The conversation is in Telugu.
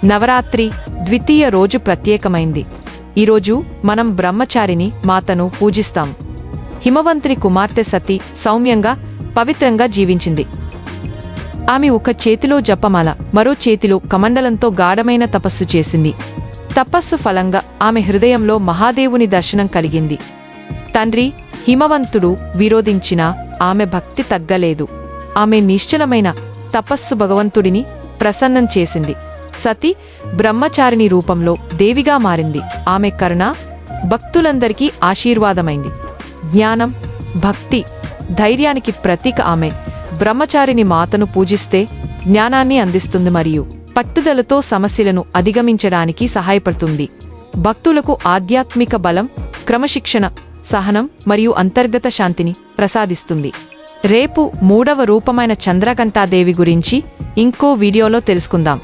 నవరాత్రి ద్వితీయ రోజు ప్రత్యేకమైంది. ఈరోజు మనం బ్రహ్మచారిణి మాతను పూజిస్తాం. హిమవంతుని కుమార్తె సతీ సౌమ్యంగా పవిత్రంగా జీవించింది. ఆమె ఒక చేతిలో జపమాల, మరో చేతిలో కమండలంతో గాఢమైన తపస్సు చేసింది. తపస్సు ఫలంగా ఆమె హృదయంలో మహాదేవుని దర్శనం కలిగింది. తండ్రి హిమవంతుడు విరోధించినా ఆమె భక్తి తగ్గలేదు. ఆమె నిశ్చలమైన తపస్సు భగవంతుడిని ప్రసన్నం చేసింది. సతీ బ్రహ్మచారిణి రూపంలో దేవిగా మారింది. ఆమె కరుణ భక్తులందరికీ ఆశీర్వాదమైంది. జ్ఞానం, భక్తి, ధైర్యానికి ప్రతీక. ఆమె బ్రహ్మచారిణి మాతను పూజిస్తే జ్ఞానాన్ని అందిస్తుంది మరియు పట్టుదలతో సమస్యలను అధిగమించడానికి సహాయపడుతుంది. భక్తులకు ఆధ్యాత్మిక బలం, క్రమశిక్షణ, సహనం మరియు అంతర్గత శాంతిని ప్రసాదిస్తుంది. రేపు 3వ రూపమైన చంద్రఘంటాదేవి గురించి ఇంకో వీడియోలో తెలుసుకుందాం.